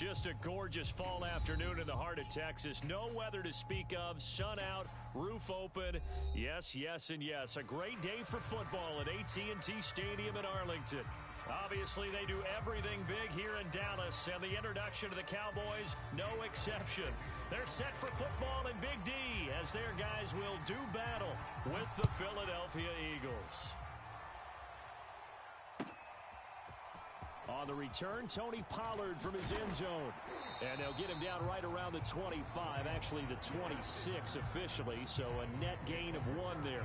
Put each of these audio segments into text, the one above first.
Just a gorgeous fall afternoon in the heart of Texas. No weather to speak of. Sun out, roof open. Yes, yes, and yes. A great day for football at AT&T Stadium in Arlington. Obviously, they do everything big here in Dallas, and the introduction to the Cowboys, no exception. They're set for football in Big D as their guys will do battle with the Philadelphia Eagles. On the return, Tony Pollard from his end zone. And they'll get him down right around the 25, actually the 26 officially, so a net gain of 1 there.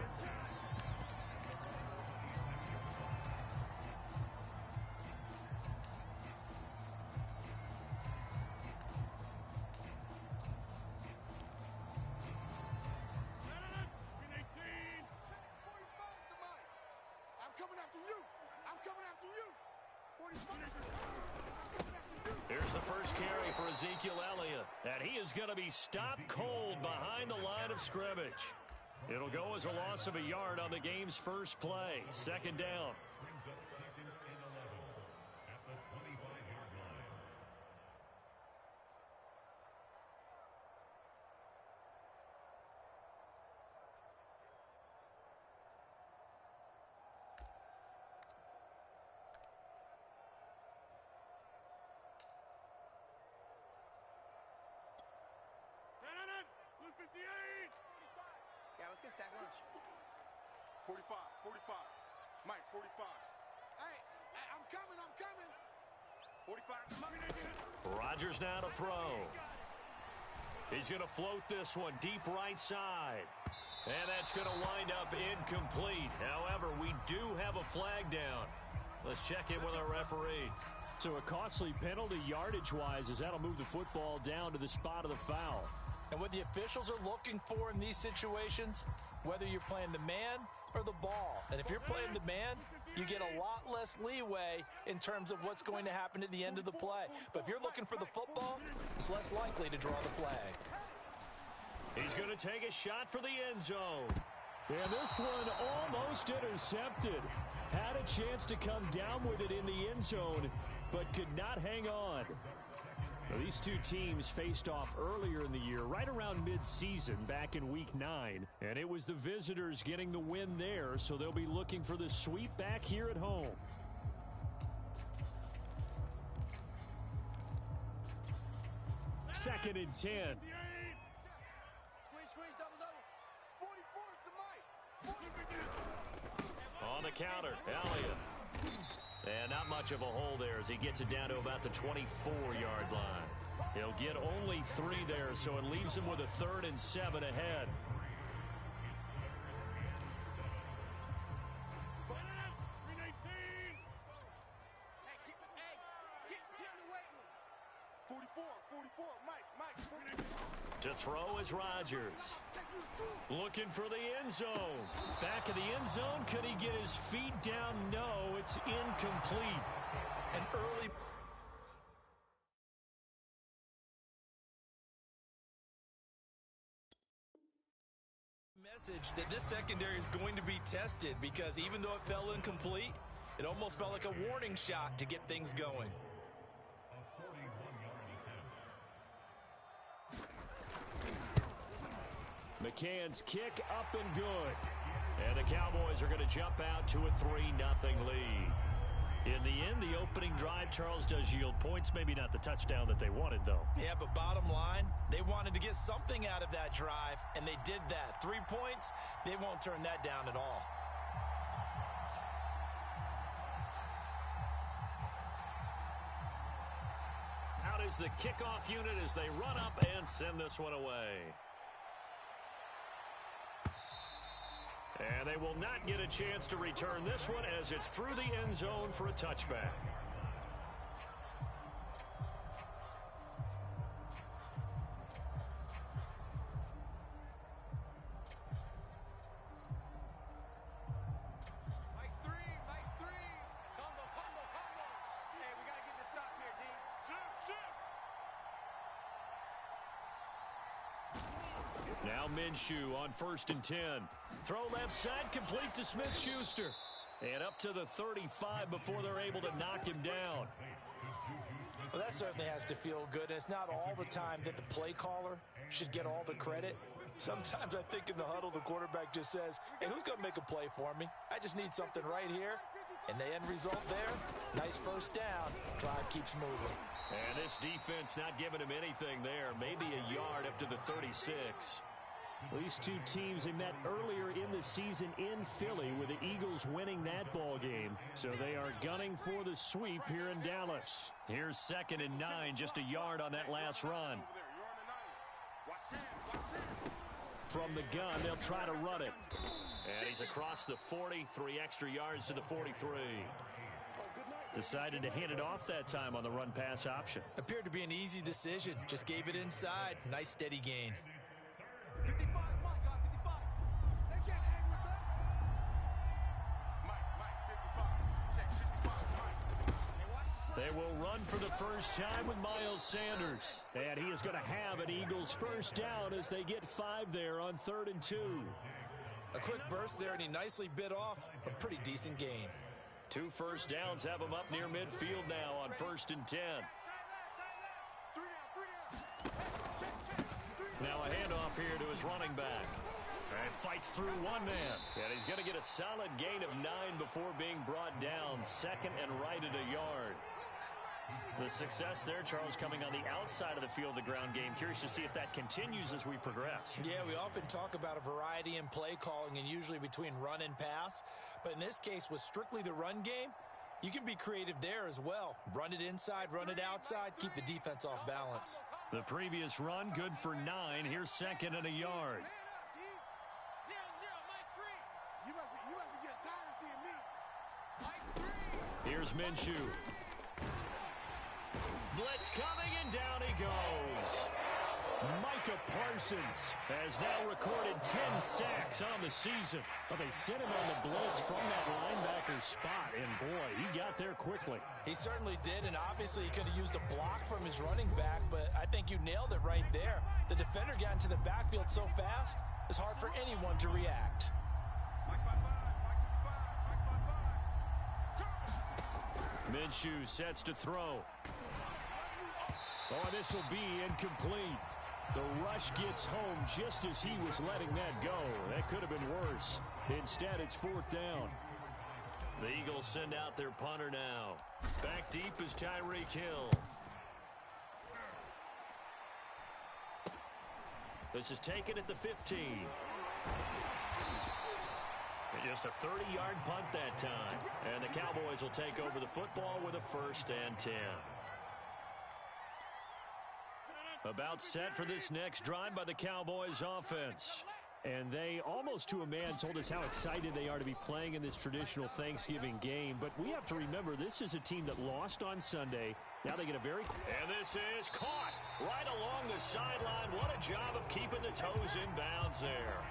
Here's the first carry for Ezekiel Elliott, and he is going to be stopped cold behind the line of scrimmage. It'll go as a loss of a yard on the game's first play. Second down. Yeah, let's get sack lunch. 45. Mike, 45. Hey, I'm coming. 45. Rodgers now to throw. He's going to float this one deep right side. And that's going to wind up incomplete. However, we do have a flag down. Let's check in with our referee. So a costly penalty yardage-wise as that'll move the football down to the spot of the foul. And what the officials are looking for in these situations, whether you're playing the man or the ball. And if you're playing the man, you get a lot less leeway in terms of what's going to happen at the end of the play. But if you're looking for the football, it's less likely to draw the flag. He's going to take a shot for the end zone. And this one almost intercepted. Had a chance to come down with it in the end zone, but could not hang on. Now, these two teams faced off earlier in the year, right around mid-season, back in Week 9. And it was the visitors getting the win there, so they'll be looking for the sweep back here at home. Second and 10. Squeeze, double. 44 is the Mike. On the counter, Elliott. And not much of a hole there as he gets it down to about the 24-yard line. He'll get only 3 there, so it leaves him with a 3rd and 7 ahead. To throw is Rodgers. Looking for the end zone. Back of the end zone. Could he get his feet down? No, it's incomplete. An early message that this secondary is going to be tested, because even though it fell incomplete, it almost felt like a warning shot to get things going. McCann's kick up and good. And the Cowboys are going to jump out to a 3-0 lead. In the end, the opening drive, Charles, does yield points. Maybe not the touchdown that they wanted, though. Yeah, but bottom line, they wanted to get something out of that drive, and they did that. 3 points, they won't turn that down at all. Out is the kickoff unit as they run up and send this one away. And they will not get a chance to return this one as it's through the end zone for a touchback. Mike 3. Combo. Hey, we got to get this stop here, D. Shift. Now Minshew on 1st and 10. Throw left side, complete to Smith-Schuster. And up to the 35 before they're able to knock him down. Well, that certainly has to feel good. And it's not all the time that the play caller should get all the credit. Sometimes I think in the huddle, the quarterback just says, hey, who's going to make a play for me? I just need something right here. And the end result there, nice first down. Drive keeps moving. And this defense not giving him anything there. Maybe a yard up to the 36. These two teams, they met earlier in the season in Philly with the Eagles winning that ball game. So they are gunning for the sweep here in Dallas. Here's 2nd and 9, just a yard on that last run. From the gun, they'll try to run it. And he's across the 40, 3 extra yards to the 43. Decided to hand it off that time on the run-pass option. Appeared to be an easy decision. Just gave it inside. Nice steady gain. 55, Mike, 55. They can't hang with us. Mike, 55. Check, 55, Mike. Hey, watch the They will run for the first time with Miles Sanders. And he is going to have an Eagles first down as they get 5 there on 3rd and 2. A quick burst there, and he nicely bit off a pretty decent gain. 2 first downs have him up near midfield now on 1st and 10. Now a handoff here to his running back. And fights through one man. And he's going to get a solid gain of 9 before being brought down. 2nd and right at a yard. The success there, Charles, coming on the outside of the field, the ground game. Curious to see if that continues as we progress. Yeah, we often talk about a variety in play calling and usually between run and pass. But in this case, with strictly the run game, you can be creative there as well. Run it inside, run it outside, keep the defense off balance. The previous run, good for 9. Here's 2nd and a yard. You must be getting tired of seeing me. Here's Minshew. Blitz coming, and down he goes. Micah Parsons has now recorded 10 sacks on the season. But they sent him on the blitz from that linebacker spot, and boy, he got there quickly. He certainly did, and obviously he could have used a block from his running back, but I think you nailed it right there. The defender got into the backfield so fast, it's hard for anyone to react. Minshew sets to throw. Oh, this will be incomplete. The rush gets home just as he was letting that go. That could have been worse. Instead, it's 4th down. The Eagles send out their punter now. Back deep is Tyreek Hill. This is taken at the 15. Just a 30-yard punt that time. And the Cowboys will take over the football with a 1st and 10. About set for this next drive by the Cowboys offense. And they, almost to a man, told us how excited they are to be playing in this traditional Thanksgiving game. But we have to remember, this is a team that lost on Sunday. Now they get a very... And this is caught right along the sideline. What a job of keeping the toes in bounds there.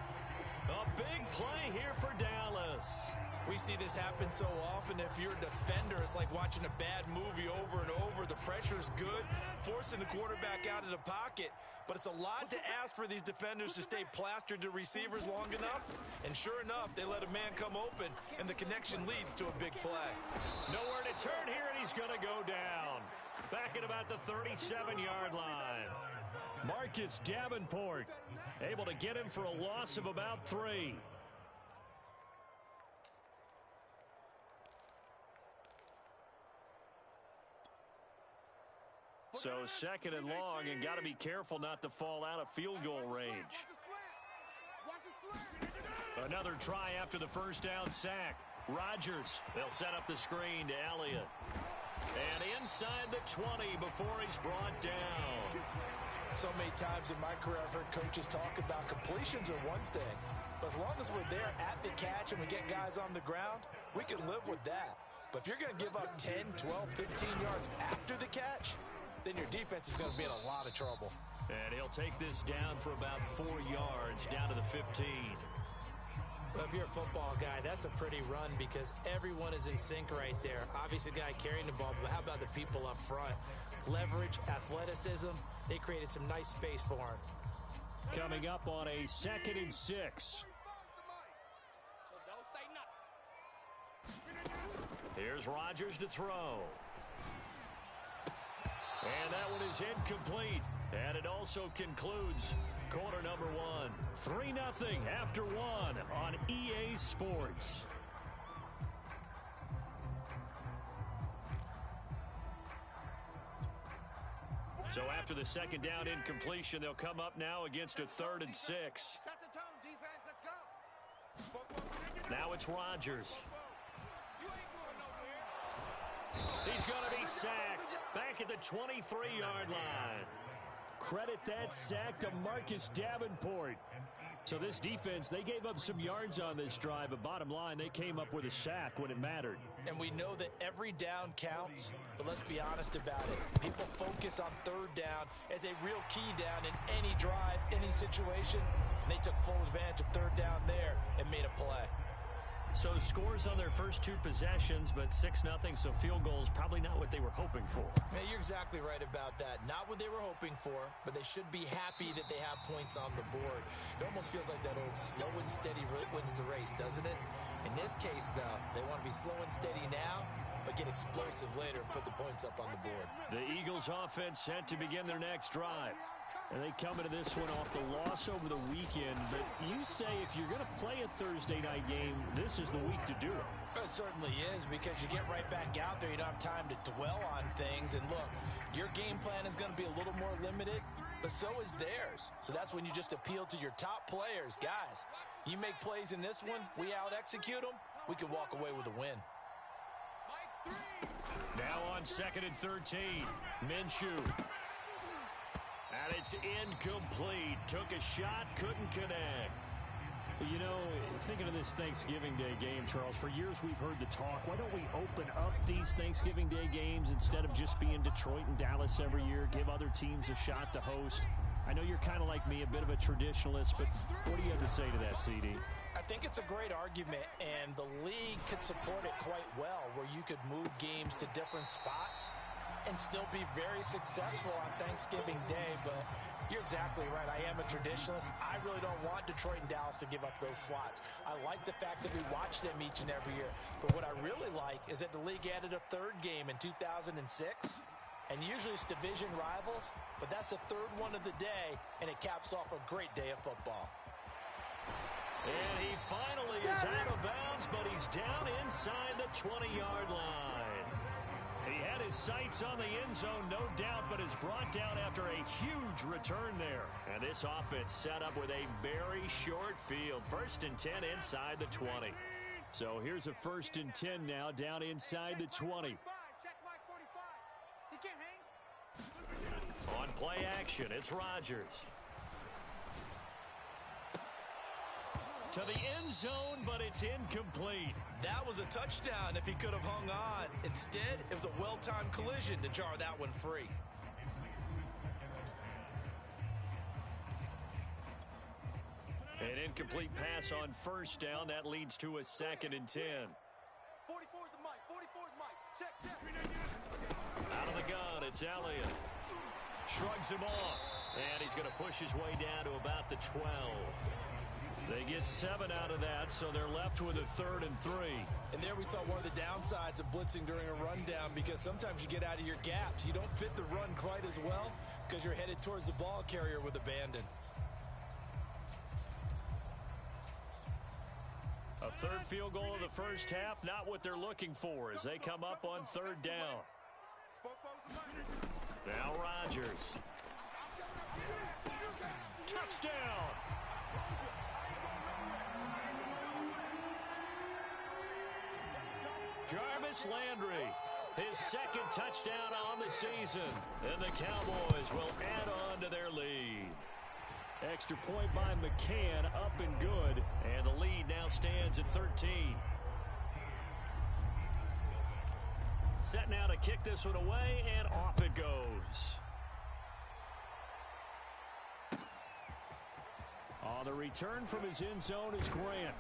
A big play here for Dallas. We see this happen so often. If you're a defender, it's like watching a bad movie over and over. The pressure's good, forcing the quarterback out of the pocket. But it's a lot to ask for these defenders to stay plastered to receivers long enough. And sure enough, they let a man come open, and the connection leads to a big play. Nowhere to turn here, and he's going to go down. Back at about the 37-yard line. Marcus Davenport able to get him for a loss of about 3. So 2nd and long, and got to be careful not to fall out of field goal range. Another try after the first down sack. Rodgers, they'll set up the screen to Elliott. And inside the 20 before he's brought down. So many times in my career I've heard coaches talk about completions are one thing, but as long as we're there at the catch and we get guys on the ground, we can live with that. But if you're going to give up 10, 12, 15 yards after the catch, then your defense is going to be in a lot of trouble. And he'll take this down for about 4 yards, down to the 15. Well, if you're a football guy, that's a pretty run because everyone is in sync right there. Obviously, the guy carrying the ball, but how about the people up front? Leverage, athleticism, they created some nice space for him. Coming up on a 2nd and 6. Here's Rodgers to throw. And that one is incomplete. And it also concludes quarter number one. 3-0 after one on EA Sports. So after the second down incompletion, they'll come up now against a 3rd and 6. Set the tone, defense. Let's go. Now it's Rodgers. You ain't going nowhere. He's going to be sacked back at the 23-yard line. Credit that sack to Marcus Davenport. So this defense, they gave up some yards on this drive, but bottom line, they came up with a sack when it mattered. And we know that every down counts, but let's be honest about it. People focus on 3rd down as a real key down in any drive, any situation. And they took full advantage of 3rd down there and made a play. So scores on their first 2 possessions, but 6-0, so field goals probably not what they were hoping for. Yeah, you're exactly right about that. Not what they were hoping for, but they should be happy that they have points on the board. It almost feels like that old slow and steady wins the race, doesn't it? In this case, though, they want to be slow and steady now, but get explosive later and put the points up on the board. The Eagles offense set to begin their next drive. And they come into this one off the loss over the weekend. But you say if you're going to play a Thursday night game, this is the week to do it. It certainly is, because you get right back out there. You don't have time to dwell on things. And look, your game plan is going to be a little more limited, but so is theirs. So that's when you just appeal to your top players. Guys, you make plays in this one, we out-execute them, we can walk away with a win. Now on 2nd and 13, Minshew. And it's incomplete. Took a shot, couldn't connect. You know, thinking of this Thanksgiving Day game, Charles, for years we've heard the talk. Why don't we open up these Thanksgiving Day games instead of just being Detroit and Dallas every year, give other teams a shot to host? I know you're kind of like me, a bit of a traditionalist, but what do you have to say to that, CD? I think it's a great argument, and the league could support it quite well, where you could move games to different spots and still be very successful on Thanksgiving Day. But you're exactly right. I am a traditionalist. I really don't want Detroit and Dallas to give up those slots. I like the fact that we watch them each and every year. But what I really like is that the league added a 3rd game in 2006. And usually it's division rivals, but that's the 3rd one of the day, and it caps off a great day of football. And he finally is out of bounds, but he's down inside the 20-yard line. He had his sights on the end zone, no doubt, but is brought down after a huge return there. And this offense set up with a very short field. 1st and 10 inside the 20. So here's a 1st and 10 now, down inside the 20. Check my 45. He can't hang. On play action, it's Rodgers. To the end zone, but it's incomplete. That was a touchdown if he could have hung on. Instead, it was a well-timed collision to jar that one free. An incomplete pass on 1st down. That leads to a 2nd and 10. 44's the mic. 44's mic. Check. Out of the gun, it's Elliott. Shrugs him off. And he's going to push his way down to about the 12. They get 7 out of that, so they're left with a 3rd and 3. And there we saw one of the downsides of blitzing during a rundown, because sometimes you get out of your gaps. You don't fit the run quite as well because you're headed towards the ball carrier with abandon. A 3rd field goal of the first half, not what they're looking for as they come up on 3rd down. Now Rodgers. Touchdown! Jarvis Landry, his 2nd touchdown on the season. And the Cowboys will add on to their lead. Extra point by McCann, up and good. And the lead now stands at 13. Set now to kick this one away, and off it goes. On the return from his end zone is Grant.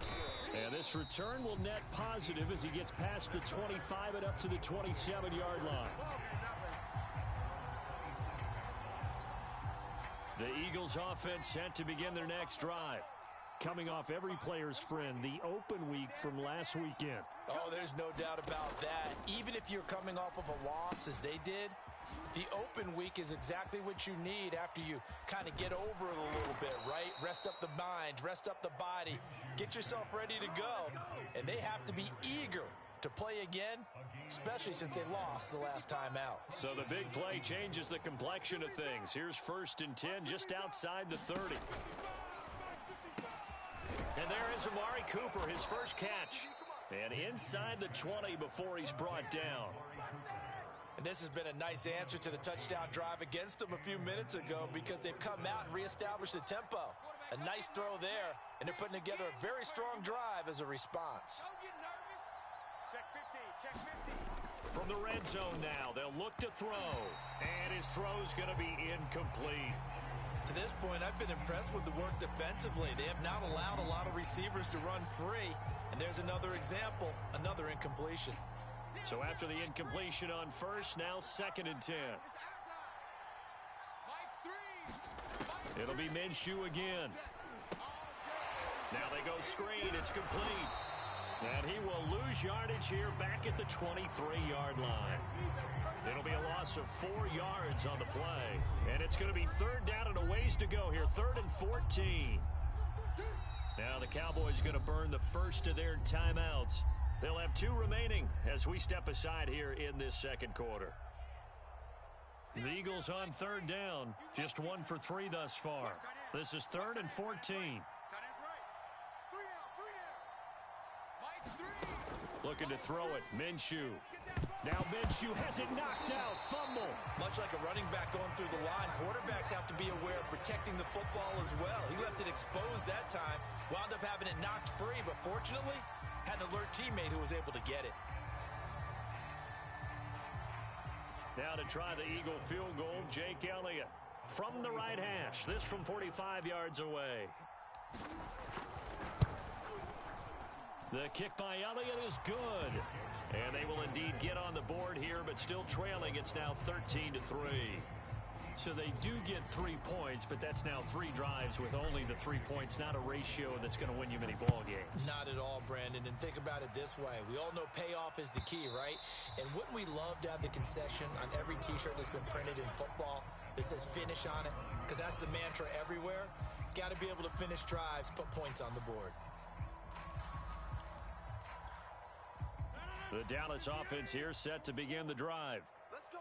And this return will net positive as he gets past the 25 and up to the 27-yard line. The Eagles offense set to begin their next drive. Coming off every player's friend, the open week from last weekend. Oh, there's no doubt about that. Even if you're coming off of a loss as they did, The open week is exactly what you need after you kind of get over it a little bit, right? Rest up the mind, rest up the body, get yourself ready to go. And they have to be eager to play again, especially since they lost the last time out. So the big play changes the complexion of things. Here's 1st and 10 just outside the 30. And there is Amari Cooper, his first catch. And inside the 20 before he's brought down. And this has been a nice answer to the touchdown drive against them a few minutes ago because they've come out and reestablished the tempo. A nice throw there, and they're putting together a very strong drive as a response. Check 15, check 15. From the red zone now, they'll look to throw. And his throw's going to be incomplete. To this point, I've been impressed with the work defensively. They have not allowed a lot of receivers to run free. And there's another example, another incompletion. So after the incompletion on first, now 2nd and 10. It'll be Minshew again. Now they go screen. It's complete. And he will lose yardage here back at the 23-yard line. It'll be a loss of 4 yards on the play. And it's going to be 3rd down and a ways to go here. 3rd and 14. Now the Cowboys going to burn the first of their timeouts. They'll have 2 remaining as we step aside here in this 2nd quarter. The Eagles on 3rd down. Just 1 for 3 thus far. This is 3rd and 14. Looking to throw it. Minshew. Now Minshew has it knocked out. Fumble. Much like a running back going through the line, quarterbacks have to be aware of protecting the football as well. He left it exposed that time. Wound up having it knocked free, but fortunately, had an alert teammate who was able to get it. Now to try the Eagle field goal, Jake Elliott from the right hash. This from 45 yards away. The kick by Elliott is good. And they will indeed get on the board here, but still trailing. It's now 13-3. So they do get 3 points, but that's now 3 drives with only the 3 points, not a ratio that's going to win you many ball games. Not at all, Brandon. And think about it this way. We all know payoff is the key, right? And wouldn't we love to have the concession on every T-shirt that's been printed in football that says finish on it? Because that's the mantra everywhere. Got to be able to finish drives, put points on the board. The Dallas offense here set to begin the drive.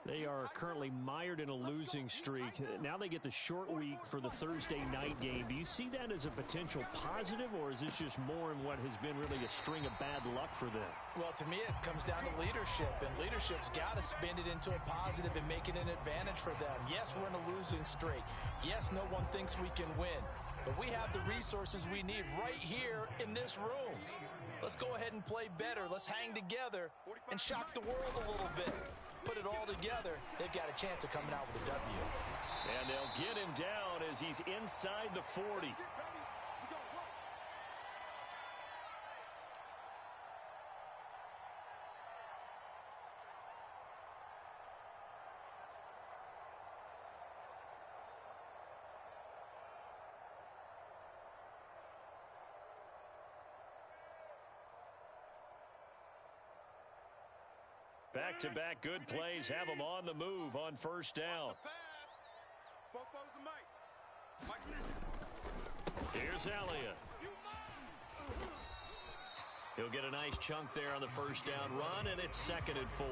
They are currently mired in a losing streak. Now they get the short week for the Thursday night game. Do you see that as a potential positive, or is this just more in what has been really a string of bad luck for them? Well, to me, it comes down to leadership, and leadership's got to spin it into a positive and make it an advantage for them. Yes, we're in a losing streak. Yes, no one thinks we can win, but we have the resources we need right here in this room. Let's go ahead and play better. Let's hang together and shock the world a little bit. Put it all together, they've got a chance of coming out with a W. And they'll get him down as he's inside the 40. Back-to-back good plays have them on the move on first down. Here's Elliott. He'll get a nice chunk there on the first down run, and it's 2nd and 4.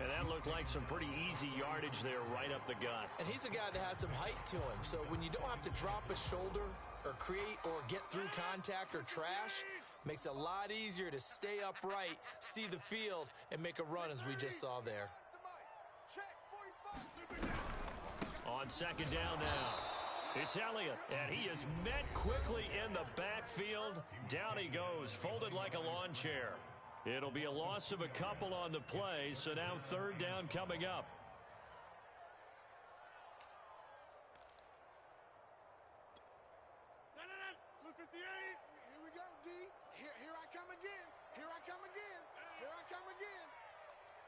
And that looked like some pretty easy yardage there right up the gut. And he's a guy that has some height to him, so when you don't have to drop a shoulder or create or get through contact or trash, makes it a lot easier to stay upright, see the field, and make a run as we just saw there. On 2nd down now, it's Elliott, and he is met quickly in the backfield. Down he goes, folded like a lawn chair. It'll be a loss of a couple on the play, so now 3rd down coming up. Here I come again. Here I come again. Here I come again.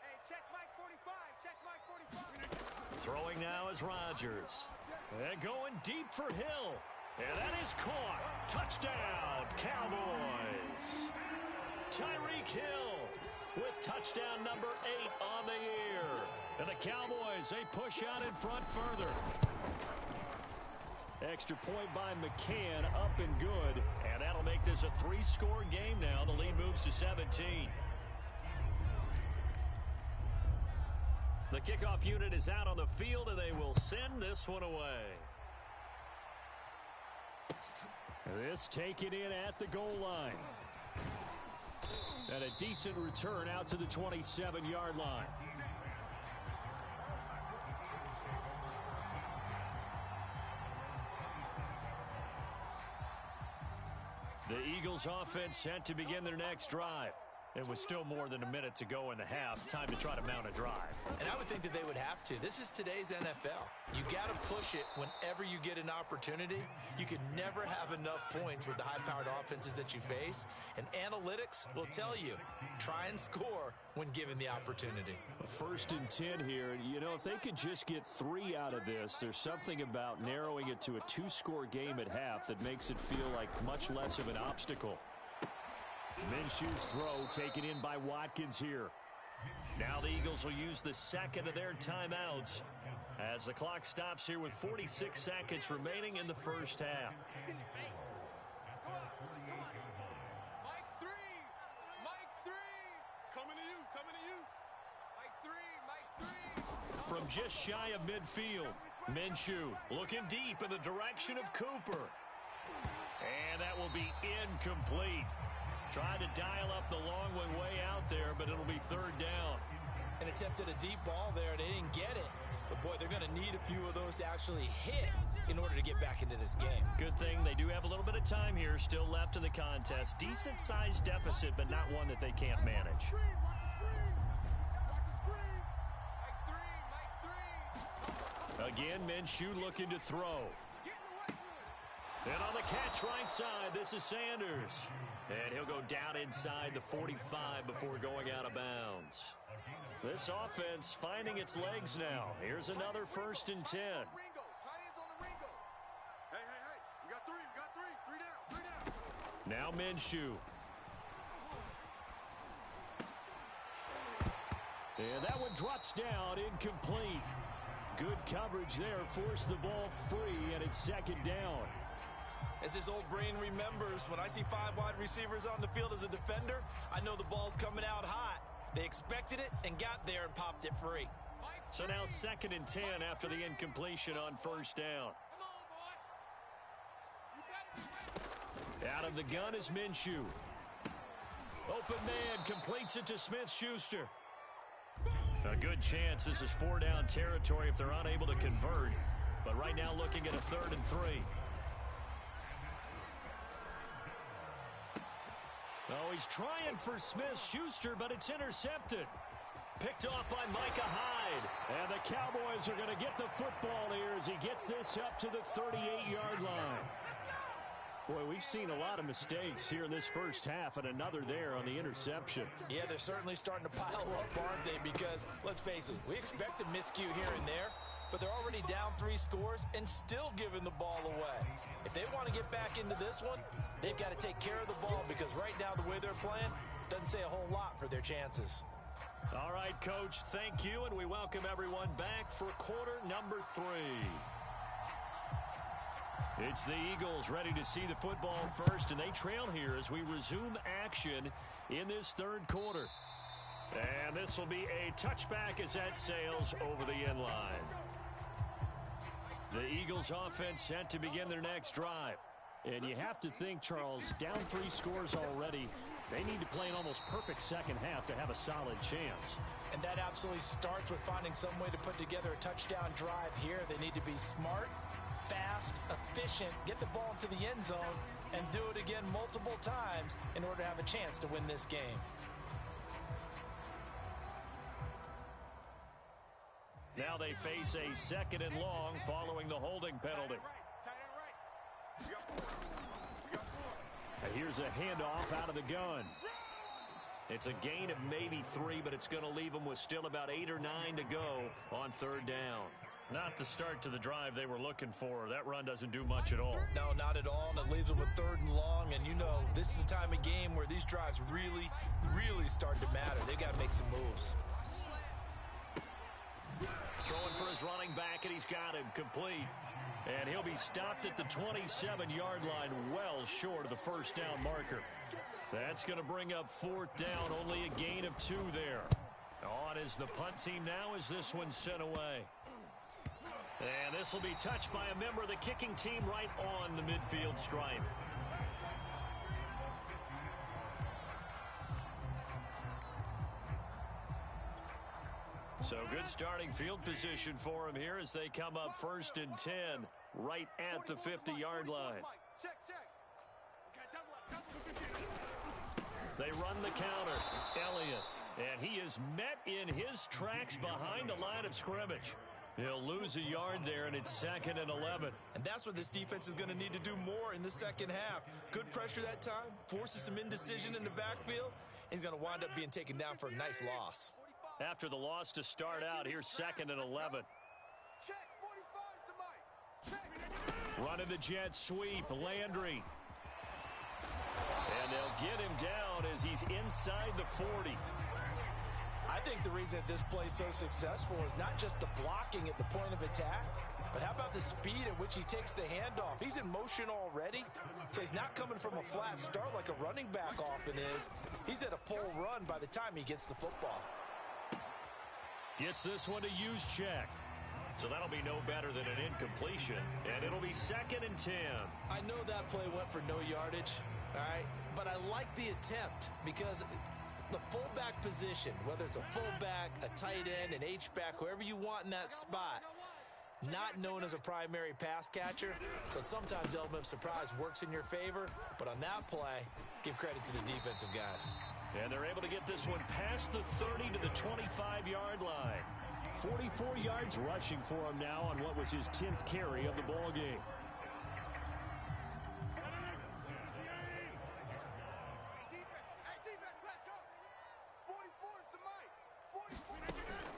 Hey, check Mike 45. Check Mike 45. Throwing now is Rodgers. And going deep for Hill. And that is caught. Touchdown, Cowboys. Tyreek Hill with touchdown number 8 on the year. And the Cowboys, they push out in front further. Extra point by McCann, up and good. And that'll make this a 3-score game now. The lead moves to 17. The kickoff unit is out on the field, and they will send this one away. This taken in at the goal line. And a decent return out to the 27-yard line. The Eagles offense set to begin their next drive. It was still more than a minute to go in the half. Time to try to mount a drive. And I would think that they would have to. This is today's NFL. You got to push it whenever you get an opportunity. You can never have enough points with the high-powered offenses that you face. And analytics will tell you, try and score when given the opportunity. 1st and 10 here. You know, if they could just get 3 out of this, there's something about narrowing it to a 2-score game at half that makes it feel like much less of an obstacle. Minshew's throw taken in by Watkins here. Now the Eagles will use the second of their timeouts as the clock stops here with 46 seconds remaining in the first half. Mike 3. Mike 3. Coming to you. Coming to you. Mike 3. Mike 3. From just shy of midfield, Minshew looking deep in the direction of Cooper. And that will be incomplete. Tried to dial up the long one way out there, but it'll be 3rd down. And attempted a deep ball there. They didn't get it. But, boy, they're going to need a few of those to actually hit in order to get back into this game. Good thing they do have a little bit of time here still left in the contest. Decent-sized deficit, but not one that they can't manage. Again, Minshew looking to throw. And on the catch right side, this is Sanders. And he'll go down inside the 45 before going out of bounds. This offense finding its legs now. Here's another 1st and 10. Hey. We got 3. We got 3. 3 down. Now Minshew. And that one drops down, incomplete. Good coverage there, forced the ball free, and it's 2nd down. As his old brain remembers, when I see 5 wide receivers on the field as a defender, I know the ball's coming out hot. They expected it and got there and popped it free. So now 2nd and 10 after the incompletion on 1st down. Out of the gun is Minshew. Open man completes it to Smith-Schuster. A good chance this is 4-down territory if they're unable to convert. But right now looking at a 3rd and 3. Oh, he's trying for Smith-Schuster, but it's intercepted. Picked off by Micah Hyde. And the Cowboys are going to get the football here as he gets this up to the 38-yard line. Boy, we've seen a lot of mistakes here in this first half, and another there on the interception. Yeah, they're certainly starting to pile up, aren't they? Because, let's face it, we expect a miscue here and there, but they're already down 3 scores and still giving the ball away. If they want to get back into this one, they've got to take care of the ball because right now the way they're playing doesn't say a whole lot for their chances. All right, Coach, thank you, and we welcome everyone back for quarter number 3. It's the Eagles ready to see the football first, and they trail here as we resume action in this 3rd quarter. And this will be a touchback as that sails over the end line. The Eagles offense set to begin their next drive. And you have to think, Charles, down 3 scores already, they need to play an almost perfect second half to have a solid chance. And that absolutely starts with finding some way to put together a touchdown drive here. They need to be smart, fast, efficient, get the ball into the end zone, and do it again multiple times in order to have a chance to win this game. Now they face a 2nd and long following the holding penalty. And here's a handoff out of the gun. It's a gain of maybe 3, but it's going to leave them with still about 8 or 9 to go on 3rd down. Not the start to the drive they were looking for. That run doesn't do much at all. No, not at all, and it leaves them with 3rd and long, and you know this is the time of game where these drives really, really start to matter. They've got to make some moves. throwing for his running back, and he's got him complete. And he'll be stopped at the 27-yard line, well short of the first down marker. That's going to bring up fourth down, only a gain of 2 there. On is the punt team now as this one's sent away. And this will be touched by a member of the kicking team right on the midfield stripe. So good starting field position for him here as they come up 1st and 10 right at the 50-yard line. They run the counter. Elliott. And he is met in his tracks behind the line of scrimmage. He'll lose a yard there, and it's 2nd and 11. And that's what this defense is going to need to do more in the second half. Good pressure that time, forces some indecision in the backfield. He's going to wind up being taken down for a nice loss. After the loss to start out, here's 2nd and 11. Check, 45 is the mic. Check. Running the jet sweep, Landry. And they'll get him down as he's inside the 40. I think the reason that this play is so successful is not just the blocking at the point of attack, but how about the speed at which he takes the handoff? He's in motion already, so he's not coming from a flat start like a running back often is. He's at a full run by the time he gets the football. Gets this one to use check. So that'll be no better than an incompletion, and it'll be 2nd and 10. I know that play went for no yardage, all right, but I like the attempt because the fullback position, whether it's a fullback, a tight end, an H-back, whoever you want in that spot, not known as a primary pass catcher, so sometimes the element of surprise works in your favor, but on that play, give credit to the defensive guys. And they're able to get this one past the 30 to the 25-yard line. 44 yards rushing for him now on what was his 10th carry of the ball game.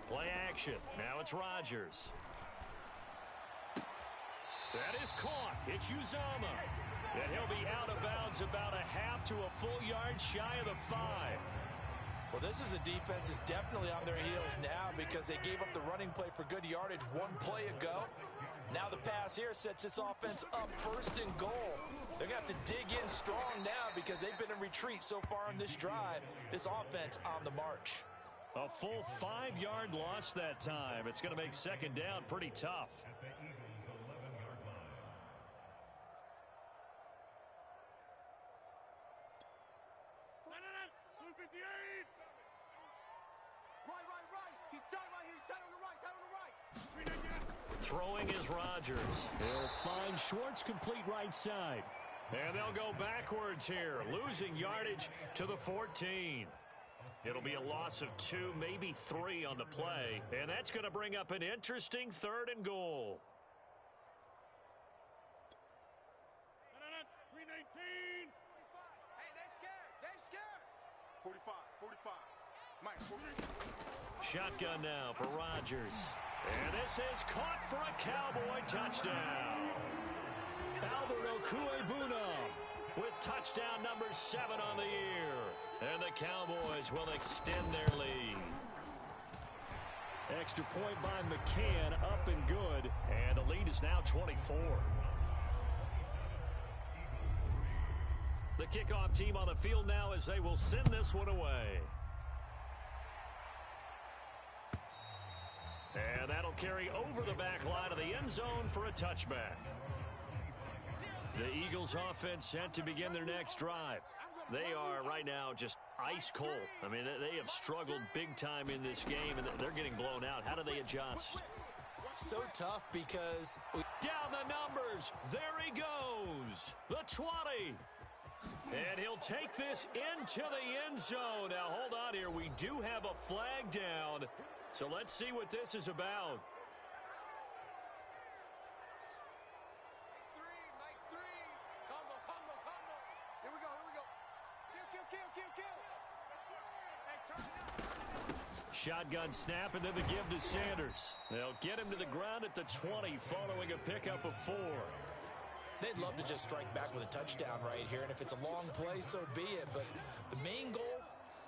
Play action. Now it's Rodgers. That is caught. It's Uzama. And he'll be out of bounds about a half to a full yard shy of the 5. Well, this is a defense that's definitely on their heels now because they gave up the running play for good yardage one play ago. Now the pass here sets this offense up 1st and goal. They're going to have to dig in strong now because they've been in retreat so far on this drive. This offense on the march. A full 5-yard loss that time. It's going to make 2nd down pretty tough. Throwing is Rodgers. He'll find Schwartz complete right side. And they'll go backwards here, losing yardage to the 14. It'll be a loss of 2, maybe 3 on the play. And that's going to bring up an interesting 3rd and goal. Hey, they're scared. They're scared. 45, 45. Mike, 45. Shotgun now for Rodgers. And this is caught for a Cowboy touchdown. Albert Okuebuna with touchdown number 7 on the year. And the Cowboys will extend their lead. Extra point by McCann, up and good. And the lead is now 24. The kickoff team on the field now as they will send this one away. And that'll carry over the back line of the end zone for a touchback. The Eagles offense set to begin their next drive. They are right now just ice cold. I mean, they have struggled big time in this game, and they're getting blown out. How do they adjust? So tough because down the numbers. There he goes. The 20. And he'll take this into the end zone. Now, hold on here. We do have a flag down. So let's see what this is about. 3, Mike 3. Combo, combo, combo. Here we go, here we go. Kill. Hey, turn it up. Shotgun snap and then the give to Sanders. They'll get him to the ground at the 20 following a pickup of 4. they'd love to just strike back with a touchdown right here. And if it's a long play, so be it. But the main goal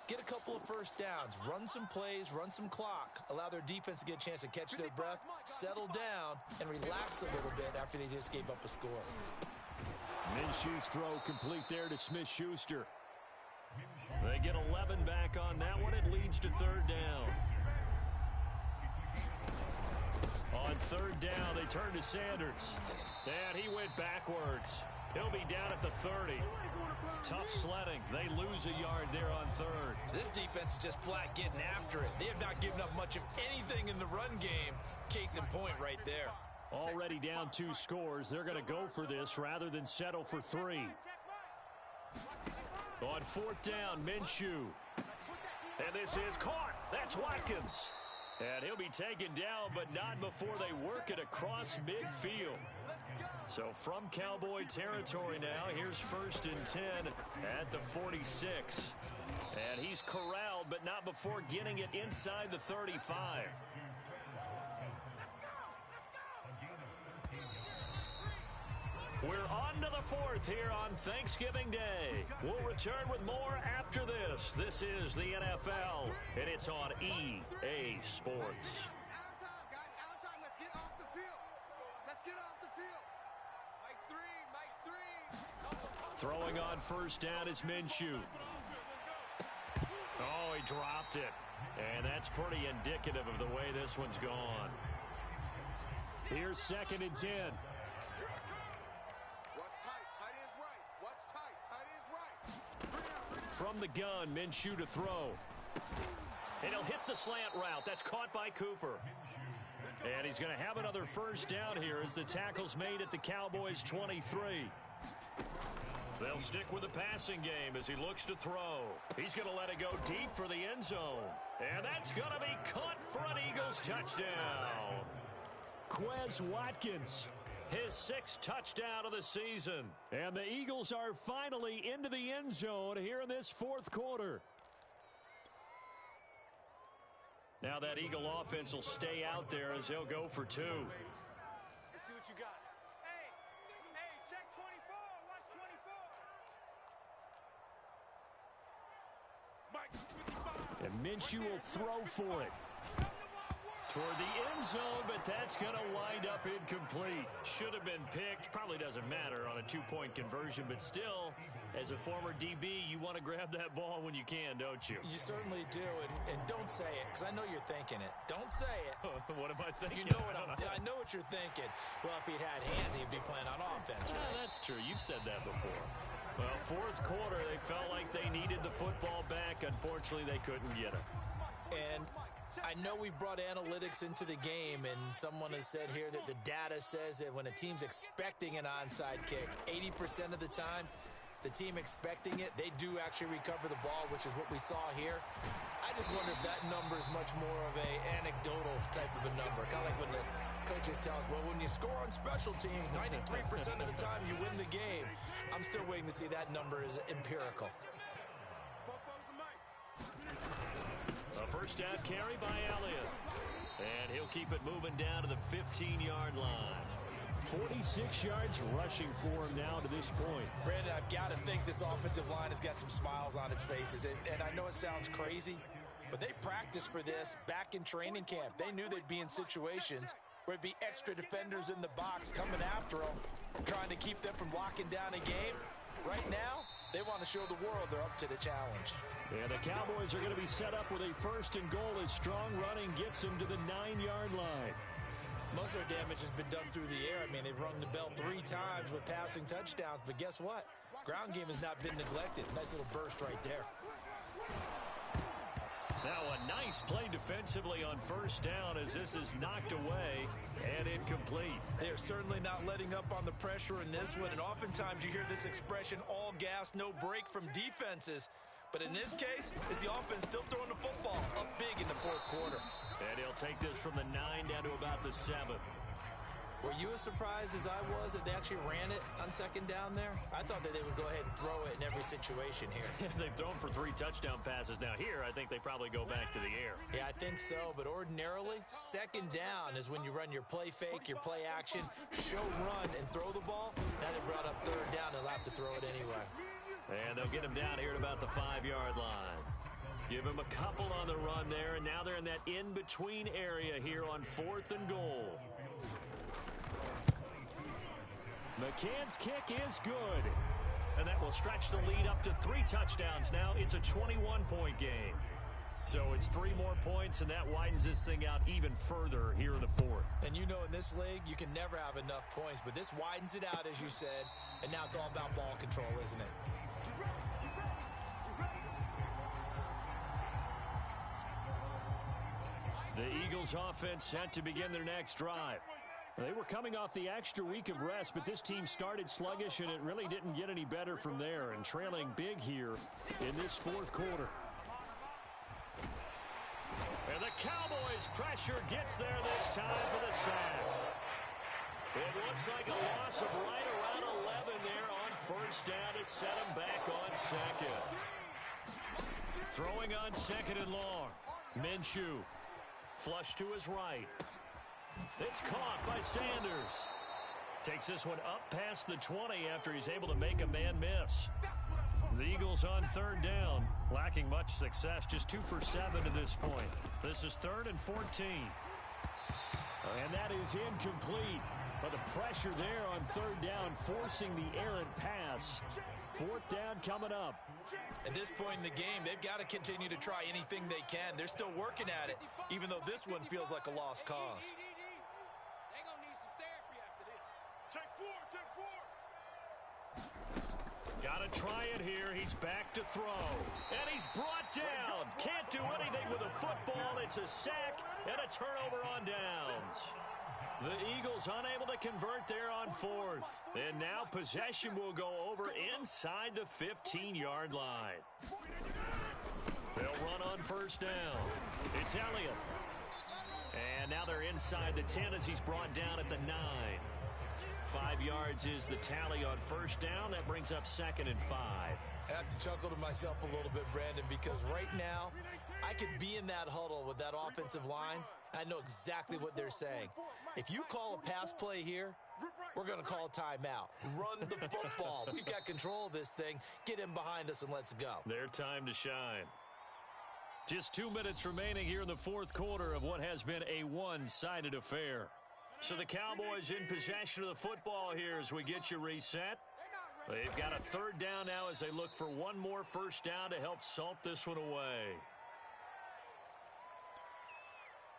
get a couple of first downs, run some plays, run some clock, allow their defense to get a chance to catch their breath, settle down, and relax a little bit after they just gave up a score. Minshew's throw complete there to Smith-Schuster. They get 11 back on that one. It leads to third down. On third down, they turn to Sanders. And he went backwards. He'll be down at the 30. Tough sledding. They lose a yard there on third. This defense is just flat getting after it. They have not given up much of anything in the run game. Case in point right there. Already down 2 scores. They're going to go for this rather than settle for 3. On fourth down, Minshew. And this is caught. That's Watkins. And he'll be taken down, but not before they work it across midfield. So from Cowboy territory now, here's 1st and 10 at the 46. And he's corralled, but not before getting it inside the 35. We're on to the 4th here on Thanksgiving Day. We'll return with more after this. This is the NFL, and it's on EA Sports. Out of time, guys. Out of time. Let's get off the field. Let's get off the field. Mike 3. Throwing on first down is Minshew. Oh, he dropped it. And that's pretty indicative of the way this one's gone. Here's 2nd and 10. From the gun, Minshew to throw. And he'll hit the slant route. That's caught by Cooper. And he's going to have another first down here as the tackle's made at the Cowboys' 23. They'll stick with the passing game as he looks to throw. He's going to let it go deep for the end zone. And that's going to be caught for an Eagles touchdown. Quez Watkins, his 6th touchdown of the season. And the Eagles are finally into the end zone here in this 4th quarter. Now that Eagle offense will stay out there as they'll go for 2. Let's see what you got. Hey, check 24. Watch 24. And Minshew will throw for it. Toward the end zone, but that's going to wind up incomplete. Should have been picked. Probably doesn't matter on a 2-point conversion, but still, as a former DB, you want to grab that ball when you can, don't you? You certainly do, and don't say it, because I know you're thinking it. Don't say it. What am I thinking? You know what I know what you're thinking. Well, if he'd had hands, he'd be playing on offense. Right? That's true. You've said that before. Well, 4th quarter, they felt like they needed the football back. Unfortunately, they couldn't get it. And I know we've brought analytics into the game, and someone has said here that the data says that when a team's expecting an onside kick, 80% of the time, the team expecting it, they do actually recover the ball, which is what we saw here. I just wonder if that number is much more of a anecdotal type of a number. Kind of like when the coaches tell us, well, when you score on special teams, 93% of the time you win the game. I'm still waiting to see that number is empirical. A first down carry by Elliott. And he'll keep it moving down to the 15-yard line. 46 yards rushing for him now to this point. Brandon, I've got to think this offensive line has got some smiles on its faces. And I know it sounds crazy, but they practiced for this back in training camp. They knew they'd be in situations where it'd be extra defenders in the box coming after them, trying to keep them from locking down a game. Right now, they want to show the world they're up to the challenge. And the Cowboys are going to be set up with a 1st and goal as strong running gets them to the 9-yard line. Most of their damage has been done through the air. I mean, they've rung the bell 3 times with passing touchdowns, but guess what? Ground game has not been neglected. Nice little burst right there. Now a nice play defensively on first down as this is knocked away and incomplete. They're certainly not letting up on the pressure in this one, and oftentimes you hear this expression, all gas, no break from defenses. But in this case, is the offense still throwing the football up big in the 4th quarter. And he'll take this from the 9 down to about the 7. Were you as surprised as I was that they actually ran it on 2nd down there? I thought that they would go ahead and throw it in every situation here. They've thrown for 3 touchdown passes. Now here, I think they probably go back to the air. Yeah, I think so. But ordinarily, 2nd down is when you run your play fake, your play action, show run, and throw the ball. Now they brought up 3rd down. They'll have to throw it anyway. And they'll get him down here at about the 5-yard line. Give him a couple on the run there, and now they're in that in-between area here on 4th and goal. McCann's kick is good. And that will stretch the lead up to 3 touchdowns now. It's a 21-point game. So it's 3 more points, and that widens this thing out even further here in the 4th. And you know in this league, you can never have enough points, but this widens it out, as you said, and now it's all about ball control, isn't it? The Eagles offense set to begin their next drive. They were coming off the extra week of rest, but this team started sluggish, and it really didn't get any better from there, and trailing big here in this 4th quarter. And the Cowboys' pressure gets there this time for the sack. It looks like a loss of right around 11 there on 1st down to set him back on 2nd. Throwing on 2nd and long. Minshew. Flush to his right. It's caught by Sanders. Takes this one up past the 20 after he's able to make a man miss. The Eagles on 3rd down, lacking much success, just 2 for 7 to this point. This is 3rd and 14. And that is incomplete. But the pressure there on 3rd down, forcing the errant pass. 4th down coming up. At this point in the game, they've got to continue to try anything they can. They're still working at it, even though this one feels like a lost cause. They're going to need some therapy after this. Take 4, take 4. Got to try it here. He's back to throw. And he's brought down. Can't do anything with a football. It's a sack and a turnover on downs. The Eagles unable to convert there on 4th. And now possession will go over inside the 15-yard line. They'll run on 1st down. It's Elliott. And now they're inside the 10 as he's brought down at the 9. 5 yards is the tally on 1st down. That brings up 2nd and 5. I have to chuckle to myself a little bit, Brandon, because right now I could be in that huddle with that offensive line. I know exactly what they're saying. If you call a pass play here, we're going to call a timeout. Run the football. We've got control of this thing. Get in behind us and let's go. Their time to shine. Just 2 minutes remaining here in the 4th quarter of what has been a one-sided affair. So the Cowboys in possession of the football here as we get you reset. They've got a 3rd down now as they look for one more 1st down to help salt this one away.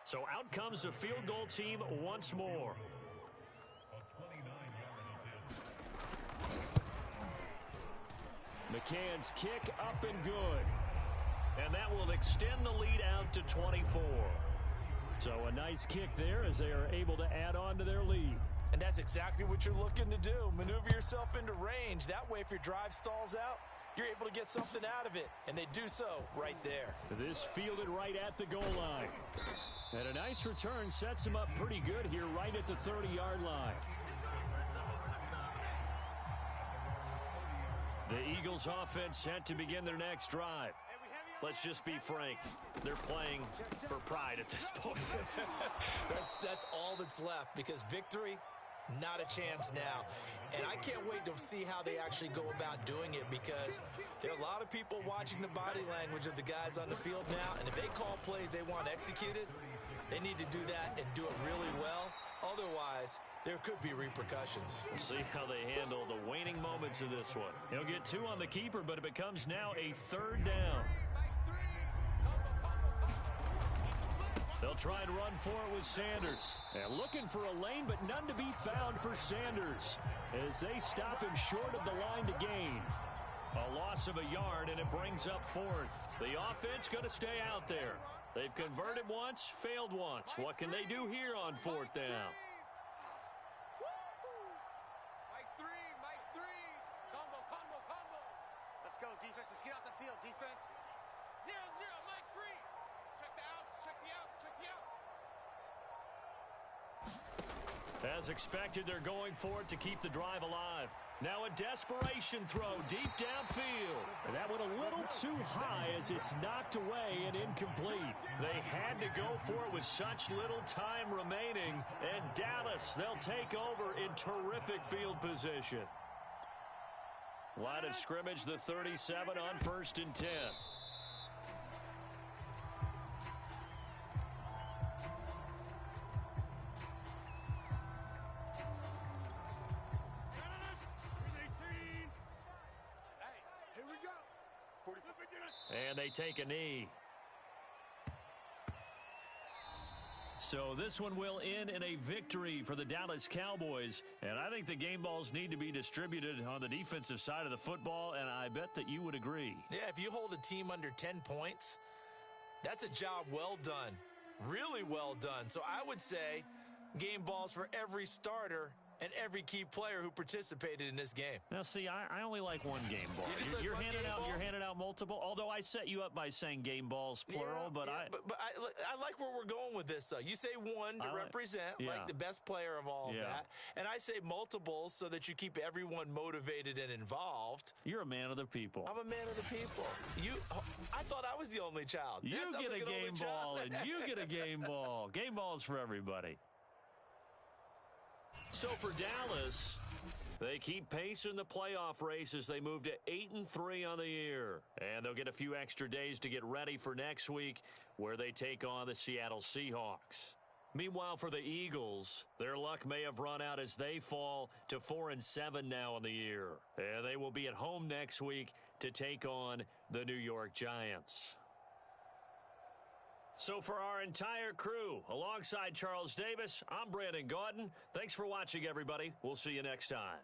So out comes the field goal team once more. McCann's kick up and good. And that will extend the lead out to 24. So a nice kick there as they are able to add on to their lead. And that's exactly what you're looking to do. Maneuver yourself into range. That way, if your drive stalls out, you're able to get something out of it. And they do so right there. This fielded right at the goal line. And a nice return sets him up pretty good here right at the 30-yard line. The Eagles offense set to begin their next drive. Let's just be frank. They're playing for pride at this point. That's all that's left because victory, not a chance now. And I can't wait to see how they actually go about doing it because there are a lot of people watching the body language of the guys on the field now. And if they call plays they want executed, they need to do that and do it really well. Otherwise, there could be repercussions. We'll see how they handle the waning moments of this one. He'll get 2 on the keeper, but it becomes now a 3rd down. They'll try and run for it with Sanders. And looking for a lane, but none to be found for Sanders as they stop him short of the line to gain. A loss of a yard, and it brings up 4th. The offense going to stay out there. They've converted once, failed once. What can they do here on 4th down? Mike 3, Mike 3. Combo, combo, combo. Let's go, defense. Let's get out the field, defense. 0-0, Mike 3. Check the outs, check the outs, check the outs. As expected, they're going for it to keep the drive alive. Now a desperation throw deep downfield. And that went a little too high as it's knocked away and incomplete. They had to go for it with such little time remaining. And Dallas, they'll take over in terrific field position. Line of scrimmage, the 37 on 1st and 10. And they take a knee. So this one will end in a victory for the Dallas Cowboys. And I think the game balls need to be distributed on the defensive side of the football, and I bet that you would agree. Yeah, if you hold a team under 10 points, that's a job well done. Really well done. So I would say game balls for every starter and every key player who participated in this game. Now, see, I only like one game ball. You're handing out multiple. Although I set you up by saying game balls plural, but I like where we're going with this. Though you say one to represent, like the best player of all that, and I say multiples so that you keep everyone motivated and involved. You're a man of the people. I'm a man of the people. I thought I was the only child. You get a game ball, and you get a game ball. Game balls for everybody. So for Dallas, they keep pace in the playoff race as they move to 8-3 on the year. And they'll get a few extra days to get ready for next week where they take on the Seattle Seahawks. Meanwhile, for the Eagles, their luck may have run out as they fall to 4-7 now on the year. And they will be at home next week to take on the New York Giants. So for our entire crew, alongside Charles Davis, I'm Brandon Gaudin. Thanks for watching, everybody. We'll see you next time.